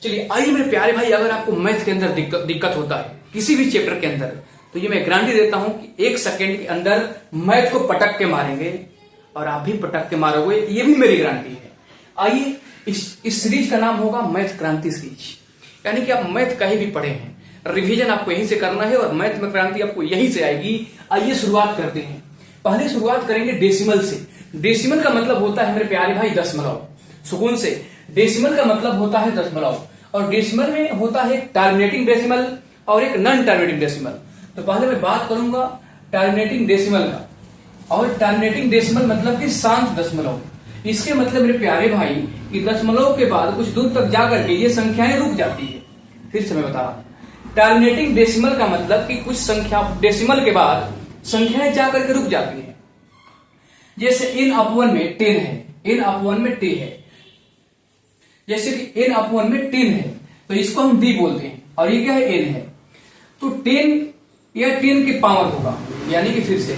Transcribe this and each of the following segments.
चलिए आइए मेरे प्यारे भाई, अगर आपको मैथ के अंदर दिक्कत होता है किसी भी चैप्टर के अंदर, तो ये मैं गारंटी देता हूं कि 1 सेकंड के अंदर मैथ को पटक के मारेंगे और आप भी पटक के मारोगे, ये भी मेरी गारंटी है। आइए इस सीरीज का नाम होगा मैथ क्रांति सीरीज, यानी कि आप मैथ कहीं भी पढ़े हैं, रिवीजन आपको यहीं से करना है और मैथ में क्रांति आपको यहीं से आएगी। आइए शुरुआत करते हैं। पहले शुरुआत करेंगे डेसिमल से। डेसिमल का मतलब होता है मेरे प्यारे भाई दशमलव। सुकून से, डेसिमल का मतलब होता है दशमलव, और डेसिमल में होता है टर्मिनेटिंग डेसिमल और एक नॉन टर्मिनेटिंग डेसिमल। तो पहले मैं बात करूंगा टर्मिनेटिंग डेसिमल का, और टर्मिनेटिंग डेसिमल मतलब कि शांत दशमलव। इसके मतलब मेरे प्यारे भाई कि दशमलव के बाद कुछ दूर तक जाकर के ये संख्याएं रुक जाती है। फिर से मैं बता रहा हूं, टर्मिनेटिंग डेसिमल का मतलब कि कुछ संख्या डेसिमल के बाद संख्याएं जाकर के रुक जाती है। जैसे n/1 में 10 है, n/1 में 10 है, जैसे कि n/1 में 10 है, तो इसको हम d बोलते हैं, और ये क्या है, n है। तो 10 या 10 के पावर होगा, यानी कि फिर से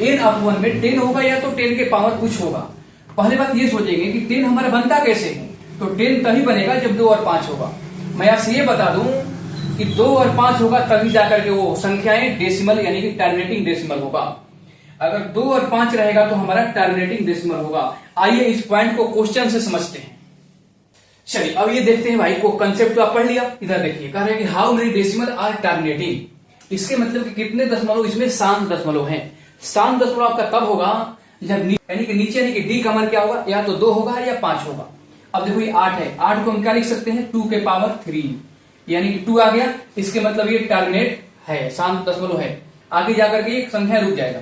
n/1 में 10 होगा या तो 10 के पावर कुछ होगा। पहले बात ये सोचेंगे कि 10 हमारा बनता कैसे है, तो 10 तभी बनेगा जब 2 और 5 होगा। मैं आपसे ये बता दूं कि 2 और 5 होगा तभी जाकर के वो संख्याएं डेसिमल यानी कि टर्मिनेटिंग डेसिमल होगा। अगर 2 और 5 रहेगा तो हमारा टर्मिनेटिंग डेसिमल होगा। आइए इस पॉइंट को क्वेश्चन से समझते हैं। चलिए अब ये देखते हैं भाई को कंसेप्ट तो आप पढ़ लिया। इधर देखिए, कह रहे हैं कि how many decimal are terminating. इसके मतलब कि कितने दशमलव इसमें शांत दशमलव हैं। शांत दशमलव आपका तब होगा जब यानी कि नीचे यानी कि डी का मान क्या होगा, या तो 2 होगा या 5 होगा। अब देखो ये 8 है, 8 को हम क्या लिख सकते हैं, 2 के पावर 3, यानी कि 2 आ गया। इसके मतलब ये टर्मिनेट है, शांत दशमलव है। आगे जाकर के एक संख्या रुक जाएगा।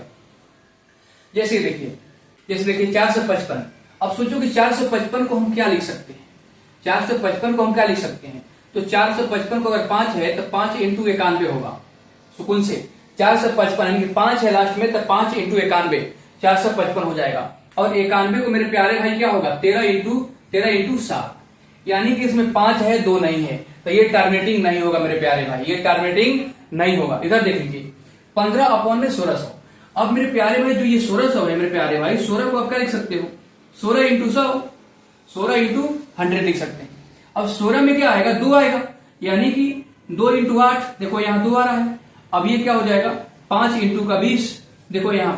जैसे देखिए 455। अब सोचो कि 455 को हम क्या लिख सकते हैं, 455 को हम क्या लिख सकते हैं, तो 455 को अगर 5 है तो 5 इंटू 91 होगा। सुकून से 455 यानी कि 5 है लास्ट में, तो 5 इंटू 91 455 हो जाएगा। और 91 को मेरे प्यारे भाई क्या होगा, 13 इंटू 7, यानी कि इसमें 5 है 2 नहीं है, तो ये टर्मिनेटिंग नहीं होगा मेरे प्यारे भाई, ये टर्मिनेटिंग नहीं होगा। इधर देख लीजिए 15/में 1600। अब मेरे प्यारे भाई जो ये 1600 है मेरे प्यारे भाई, 16 को आप क्या लिख सकते हो, 16 इंटू 100, 16 इंटू 100 लिख सकते हैं। अब 16 में क्या आएगा, 2 आएगा, यानी कि 2 इंटू 8, देखो यहाँ 2 आ रहा है। अब ये क्या हो जाएगा, 5 इंटू का 20, देखो यहाँ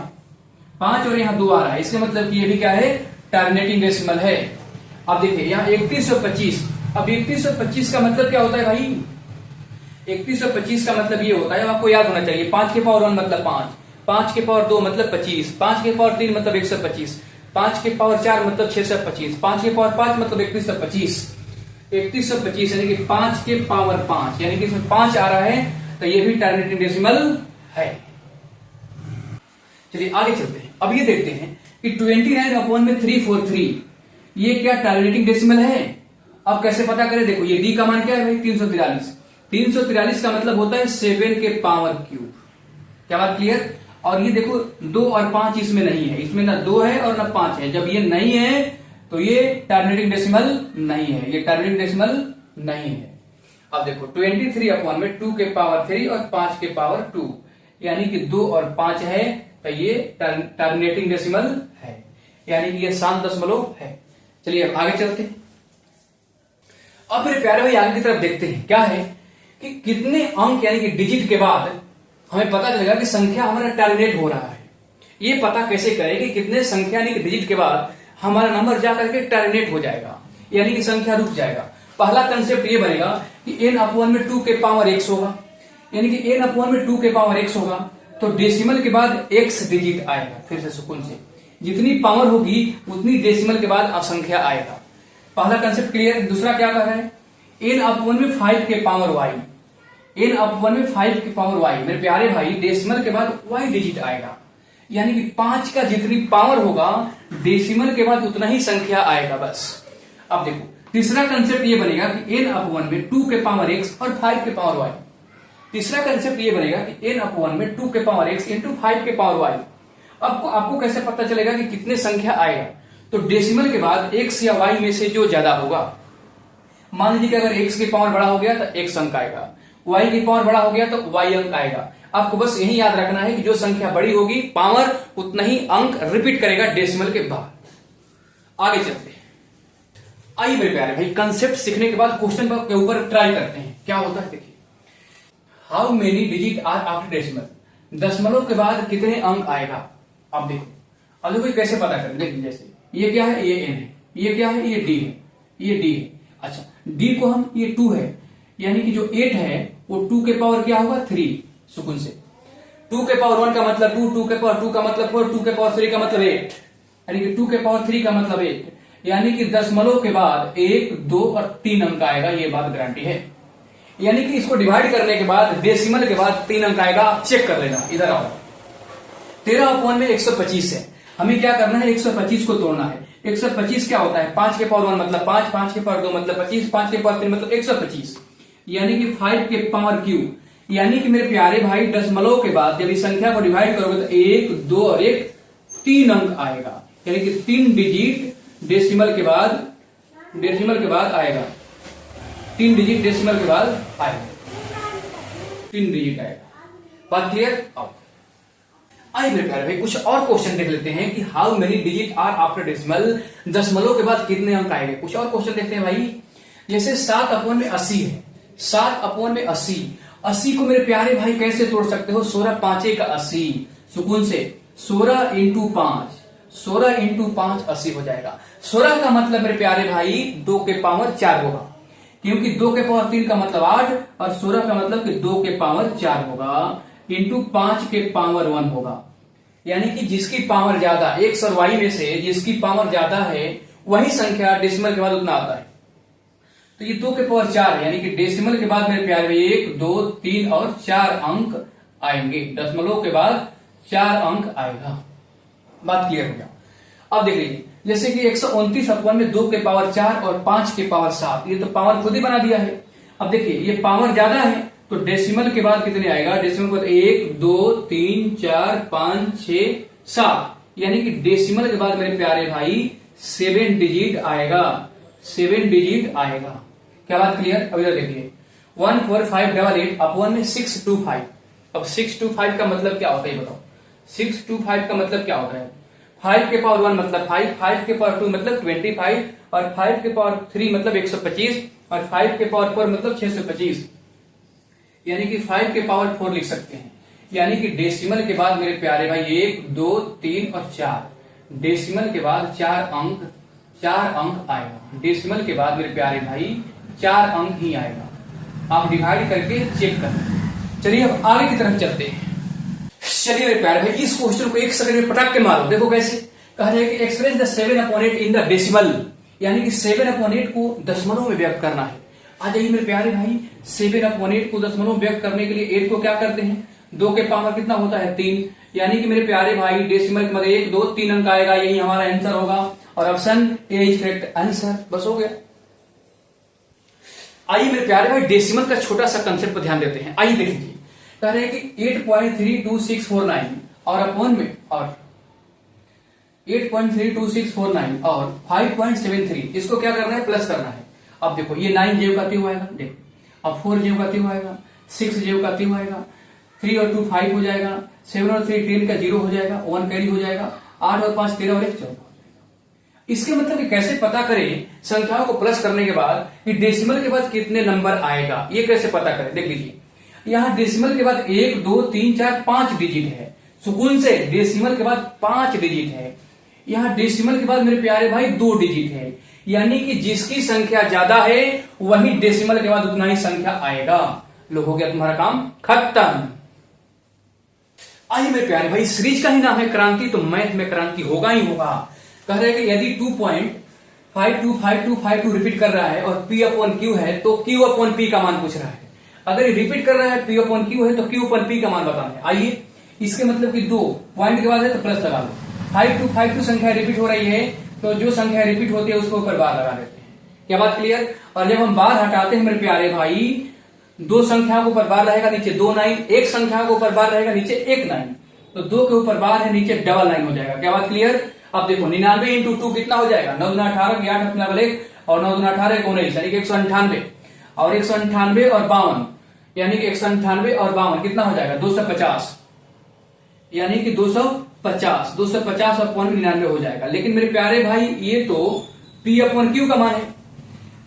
5 और यहाँ 2 आ रहा है। इसका मतलब कि ये भी क्या है, टर्मिनेटिंग डेसिमल है। अब देखिए यहाँ 3125। अब 3125 का मतलब क्या होता है भाई, 3125 का मतलब ये होता है, आपको याद होना चाहिए, 5 के पावर 1 मतलब 5, 5 के पावर 2 मतलब 25, 5 के पावर 3 मतलब 125, 5 के पावर 4 मतलब 625, 5 के पावर 5 मतलब 3125। 3125 यानी कि 5 के पावर 5, यानी कि इसमें 5 आ रहा है, तो ये भी टर्मिनेटिंग डेसिमल है। चलिए आगे चलते हैं। अब ये देखते हैं कि 29/1 में 343, ये क्या टर्मिनेटिंग डेसिमल है। अब कैसे पता करें, देखो ये डी का मान क्या है भाई, 343। 343 का मतलब होता है 7 के पावर क्यूब। क्या बात क्लियर। और ये देखो 2 और 5 इसमें नहीं है, इसमें ना 2 है और ना 5 है। जब ये नहीं है तो ये टर्मिनेटिंग डेसिमल नहीं है, ये टर्मिनेटिंग डेसिमल नहीं है। अब देखो 23/में 2 के पावर 3 और 5 के पावर 2, यानी कि 2 और 5 है, तो ये टर्मिनेटिंग डेसिमल है, यानी कि ये शांत दशमलव है। चलिए आगे चलते हैं। अब मेरे प्यारे भाई आगे की तरफ देखते हैं, क्या है कि कितने अंक यानी कि डिजिट के बाद हमें पता चलेगा कि संख्या हमारा टर्मिनेट हो रहा है। ये पता कैसे करें कि कितने संख्या यानी कि डिजिट के बाद हमारा नंबर जाकर के टर्मिनेट हो जाएगा, यानी कि संख्या रुक जाएगा। पहला कंसेप्ट ये बनेगा कि n/1 में 2 के पावर x होगा, यानी कि n/1 में 2 के पावर x होगा, तो डेसिमल के बाद x डिजिट आएगा। फिर से सुकून से, जितनी पावर होगी उतनी डेसिमल के बाद अब संख्या आएगा। पहला कंसेप्ट क्लियर। दूसरा क्या कह रहा है, n/1 में 5 के पावर y, n/1 में 5 के पावर y, मेरे प्यारे भाई डेसिमल के बाद y डिजिट आएगा, यानी कि 5 का जितनी पावर होगा डेसिमल के बाद उतना ही संख्या आएगा बस। अब देखो तीसरा कंसेप्ट ये बनेगा कि n/1 में 2 के पावर x और 5 के पावर y। तीसरा कंसेप्ट ये बनेगा कि n/1 में 2 के पावर x इंटू 5 के पावर y। आपको कैसे पता चलेगा कि कितने संख्या आएगा, तो डेसिमल के बाद x या y में से जो ज्यादा होगा। मान लीजिए कि अगर x की पावर बड़ा हो गया तो x अंक आएगा, y की पावर बड़ा हो गया तो y अंक आएगा। आपको बस यही याद रखना है कि जो संख्या बड़ी होगी पावर उतना ही अंक रिपीट करेगा डेसिमल के बाद। आगे चलते हैं। आइए मेरे प्यारे भाई, कंसेप्ट सीखने के बाद क्वेश्चन के ऊपर ट्राई करते हैं क्या होता है। देखिए, how many digit are after decimal, दशमलव के बाद कितने अंक आएगा। अब देखो, अब देखो कैसे पता करें। देखिए जैसे ये क्या है, ये एन है, ये क्या है, ये डी है, ये डी है। अच्छा, डी को हम, ये 2 है, यानी कि जो 8 है वो 2 के पावर क्या होगा 3 सुकून से। 2 के पावर 1 का मतलब 2, 2 के पावर 2 का मतलब 4, 2 के पावर 3 का मतलब 8, यानी कि 2 के पावर 3 का मतलब 8, यानी कि दशमलव के बाद 1, 2 और 3 अंक आएगा। ये बात गारंटी है। यानी कि इसको डिवाइड करने के बाद डेसिमल के बाद 3 अंक आएगा। चेक कर लेना, इधर आओ। 13/125 है, हमें क्या करना है, 125 को तोड़ना है। 125 क्या होता है, 5 के पावर 1 मतलब 5, 5 के पावर 2 मतलब 25, 5 के पावर 3 मतलब 125, यानी कि 5 के पावर क्यूब। यानी कि मेरे प्यारे भाई, दशमलव के बाद जब इस संख्या को डिवाइड करोगे तो 1, 2 और 1 3 अंक आएगा, यानी कि 3 डिजिट डेसिमल के बाद आएगा। 3 डिजिट डेसिमल के बाद आएगा, 3 डिजिट आएगा। बात क्लियर। अब आइए मेरे प्यारे भाई, कुछ और क्वेश्चन देख लेते हैं कि how many digit are after decimal, दशमलव के बाद कितने अंक आएंगे। कुछ और क्वेश्चन देखते हैं भाई। जैसे 7/80 है, 7/80, 80 को मेरे प्यारे भाई कैसे तोड़ सकते हो, 16 5 का 80 सुकून से, 16 इंटू 5, 16 इंटू 5 80 हो जाएगा। 16 का मतलब मेरे प्यारे भाई 2 के पावर 4 होगा, क्योंकि 2 के पावर 3 का मतलब 8 और 16 का मतलब कि 2 के पावर 4 होगा, इंटू 5 के पावर 1 होगा। यानी कि जिसकी पावर ज्यादा, एक्स और वाई में से जिसकी पावर ज्यादा है वही संख्या डेसिमल के बाद उतना आता है। तो ये 2 के पावर 4 है, यानी कि डेसिमल के बाद मेरे प्यारे भाई 1, 2, 3 और 4 अंक आएंगे। दशमलव के बाद 4 अंक आएगा। बात क्लियर हो गया। अब देख लीजिए, जैसे कि 129 में 2 के पावर 4 और 5 के पावर 7, ये तो पावर खुद ही बना दिया है। अब देखिए, ये पावर ज्यादा है तो डेसिमल के बाद कितने आएगा, डेसिमल के बाद 1, 2, 3, 4, 5, 6, 7, यानी कि डेसिमल के बाद मेरे प्यारे भाई 7 डिजिट आएगा, 7 डिजिट आएगा। क्या बात क्लियर। अब इधर देखिए, 14588 अपॉन में 625। अब 625 का मतलब क्या होता है, ये बताओ। 625 का मतलब क्या होता है, 5 के पावर 1 मतलब 5, 5 के पावर 2 मतलब 25 और 5 के पावर 3 मतलब 125 और 5 के पावर 4 मतलब 625, यानी कि 5 के पावर 4 लिख सकते हैं। यानी कि डेसिमल के बाद मेरे प्यारे भाई 1, 2, 3 और 4, डेसिमल के बाद 4 अंक आएगा। डेसिमल के बाद मेरे प्यारे भाई 4 अंक ही आएगा। आप डिवाइड करके चेक कर। चलिए अब आगे की तरफ चलते हैं। चलिए मेरे प्यारे भाई, इस क्वेश्चन को एक सेकंड में पटक के मारो। देखो कैसे कह रहे हैं कि express the 7/8 in the decimal, यानी कि 7/8 को दशमलव में व्यक्त करना है। आ जाइए मेरे प्यारे भाई, 7/8 को दशमलव में व्यक्त करने के लिए 8 को क्या करते हैं, 2 के पावर कितना होता है 3, यानी कि मेरे प्यारे भाई डेसिमल के मतलब 1, 2, 3 अंक आएगा। यही हमारा आंसर होगा और option A is correct answer. बस हो गया। आइए मेरे प्यारे भाई, डेसिमल का छोटा सा कंसेप्ट पर ध्यान देते हैं। आइए देख लीजिए, कह रहे हैं कि 8.32649 और अपॉन में और 8.32649 और 5.73, इसको क्या करना है, प्लस करना है। अब देखो, ये 9 जेब का त्यों आएगा, देखो अब 4 जेब का त्यों आएगा, 6 जेब का त्यों आएगा, 3 और 2 5 हो जाएगा, 7 और 3 10 का 0 हो जाएगा, 1 कैरी हो जाएगा, 8 और 5 13 और 1 14। इसके मतलब कि कैसे पता करें संख्याओं को प्लस करने के बाद कि डेसिमल के बाद कितने नंबर आएगा, ये कैसे पता करें। देख लीजिए, यहाँ डेसिमल के बाद 1, 2, 3, 4, 5 डिजिट है सुकून से, डेसिमल के बाद 5 डिजिट है। यहाँ डेसिमल के बाद मेरे प्यारे भाई 2 डिजिट है, यानी कि जिसकी संख्या ज्यादा है वही डेसिमल के बाद उतना ही संख्या आएगा। लो, हो गया तुम्हारा काम खत्म। आइए मेरे प्यारे भाई, सीरीज का ही नाम है क्रांति, तो मैथ में क्रांति होगा ही होगा। कह रहे हैं कि यदि 2.525252 रिपीट कर रहा है और P अपॉन Q है तो Q अपॉन P का मान पूछ रहा है। अगर ये रिपीट कर रहा है P अपॉन Q है तो Q अपॉन P का मान बताना है। आइए, इसके मतलब कि 2 पॉइंट के बाद है तो प्लस लगा लो। 5252 संख्या रिपीट हो रही है तो जो संख्या रिपीट होती है उसको ऊपर बार लगा देते हैं। क्या बात क्लियर। और जब हम बार हटाते हैं मेरे प्यारे भाई, 2 संख्या के ऊपर बार रहेगा, नीचे 2 9, एक संख्या के ऊपर बार रहेगा, नीचे 1 9, तो 2 के ऊपर बार है, नीचे डबल 9 हो जाएगा। क्या बात क्लियर। अब देखो, 99 इंटू 2 कितना हो जाएगा, 9 दूना 18, 8 अपना 1 और 9 दूना 18 19, यानी कि 198 और 198 और 52, यानी कि 198 और 52 कितना हो जाएगा 250, यानी कि 250 और 99 हो जाएगा। लेकिन मेरे प्यारे भाई, ये तो P अपॉन Q का मान है,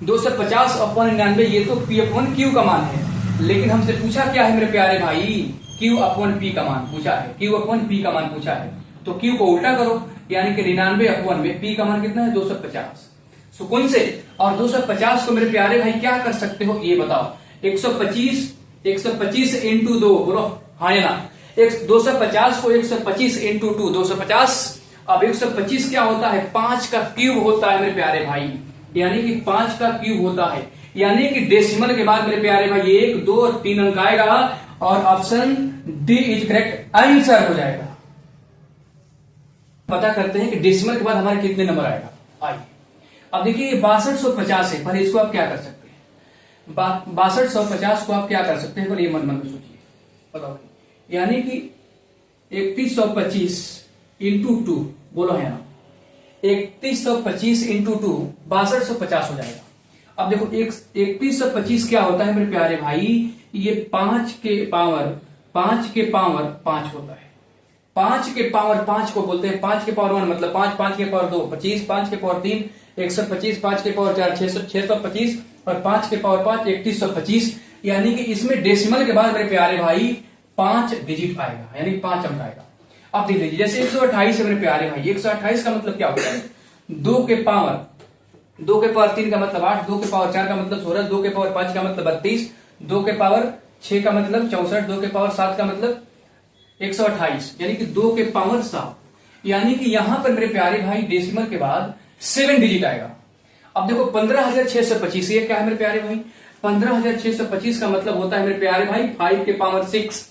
250 अपॉन 99 ये तो P अपॉन Q का मान है, लेकिन हमसे पूछा क्या है मेरे प्यारे भाई, Q अपॉन P का मान पूछा है, Q अपॉन P का मान पूछा है। तो Q को उल्टा करो, यानी कि 99 अपॉन में P का मान कितना है 250 सुकून से। और 250 को मेरे प्यारे भाई क्या कर सकते हो ये बताओ, 125 इंटू 2 बोलो हाँ या ना, 250 को 125 इंटू 2 250। अब 125 क्या होता है 5 का क्यूब होता है मेरे प्यारे भाई, यानी कि 5 का क्यूब होता है, यानी कि डेसिमल के बाद मेरे प्यारे भाई 1 2 और 3 अंक आएगा और option D is correct answer हो जाएगा। पता करते हैं कि डेसिमल के बाद हमारे कितने नंबर आएगा। आइए अब देखिए 6250 है, पर इसको आप क्या कर सकते हैं, 6250 को आप क्या कर सकते हैं, पर ये मन में सोचिए बताओ, यानी कि 3125 इंटू 2 बोलो है ना, 3125 इंटू 2 6250 हो जाएगा। अब देखो 3125 क्या होता है मेरे प्यारे भाई, ये 5 के पावर 5 होता है, 5 के पावर 5 को बोलते हैं 5 के पावर 1 मतलब 5, 5 के पावर 2 25, 5 के पावर 3 125, 5 के पावर 4 625 और 5 के पावर 5 3125, यानी कि इसमें डेसिमल के बाद मेरे प्यारे भाई 5 डिजिट आएगा, यानी 5 अंक आएगा। अब देख लीजिए जैसे 128 है मेरे प्यारे भाई, 128 का मतलब क्या होता है, 2 के पावर 3 का मतलब 8, 2 के पावर 4 का मतलब 16, 2 के पावर 5 का मतलब 32, 2 के पावर 6 का मतलब 64, 2 के पावर 7 का मतलब 128, यानी कि 2 के पावर 7, यानी कि यहां पर मेरे प्यारे भाई डेसिमल के बाद 7 डिजिट आएगा। अब देखो 15625 ये क्या है मेरे प्यारे भाई, 15625 का मतलब होता है मेरे प्यारे भाई 5 के पावर 6,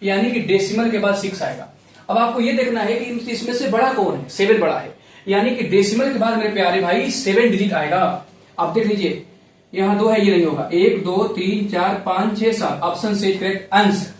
यानी कि डेसिमल के बाद 6 आएगा। अब आपको ये देखना है कि इसमें से बड़ा कौन है, 7 बड़ा है, यानी कि डेसिमल के बाद मेरे प्यारे भाई 7 डिजिट आएगा। अब देख लीजिए यहां 2 है, ये नहीं होगा, 1 2 3 4 5 6 7, ऑप्शन से करेक्ट आंसर।